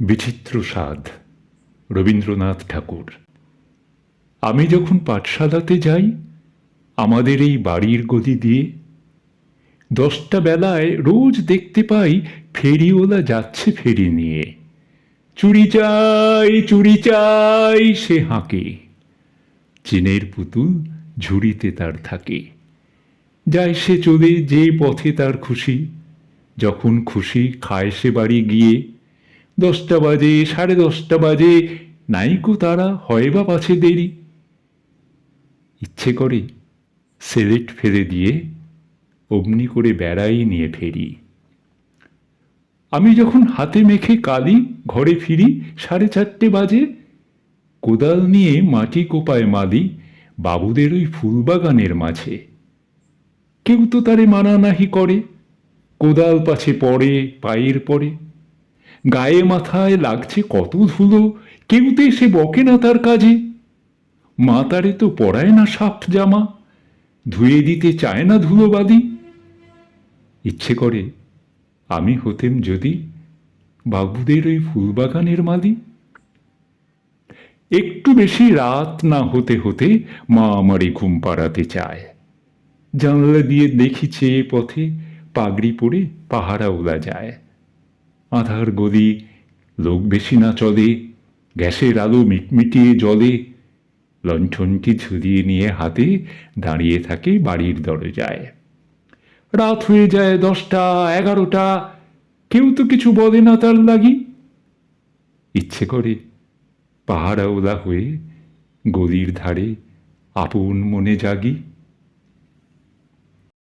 বিচিত্র স্বাদ, রবীন্দ্রনাথ ঠাকুর। আমি যখন পাঠশালাতে যাই আমাদের এই বাড়ির গলি দিয়ে, 10টা বেলায় রোজ দেখতে পাই ফেরিওয়ালা যাচ্ছে ফেরি নিয়ে। চুরি চাই সে হাঁকে, চিনের পুতুল ঝুড়িতে তার থাকে। যায় সে চলে যে পথে তার খুশি, যখন খুশি খায় সে বাড়ি গিয়ে। 10টা বাজে, 10:30 বাজে, নাইকো তারা হয় বা পাছে দেরি। ইচ্ছে করে সেলেট ফেলে দিয়ে অমনি করে বেড়াই নিয়ে ফেরি। আমি যখন হাতে মেখে কালি ঘরে ফিরি 4:30 বাজে, কোদাল নিয়ে মাটি কোপায় মালি বাবুদের ওই ফুলবাগানের মাঝে। কেউ তো তারে মানা নাহি করে, কোদাল পাছে পড়ে পায়ের পরে। গায়ে মাথায় লাগছে কত ধুলো, কেউতে সে বকে না তার কাজে। মা তারে তো পরায় না সাফ জামা, ধুয়ে দিতে চায় না ধুলোবাদি। ইচ্ছে করে আমি হতেম যদি বাবুদের ওই ফুলবাগানের মালি। একটু বেশি রাত না হতে হতে মা আমারে ঘুম পাড়াতে চায়। জানলা দিয়ে দেখি চেয়ে পথে পাগড়ি পরে পাহারাওলা যায়। আধার গলি, লোক বেশি না চলে, গ্যাসের আলো মিটমিটিয়ে জ্বলে। লণ্ঠনটি ঝুলিয়ে নিয়ে হাতে দাঁড়িয়ে থাকে বাড়ির দরজায়। রাত হয়ে যায় 10টা 11টা, কেউ তো কিছু বলে না তার লাগি। ইচ্ছে করে পাহারাওলা হয়ে গলির ধারে আপন মনে জাগি।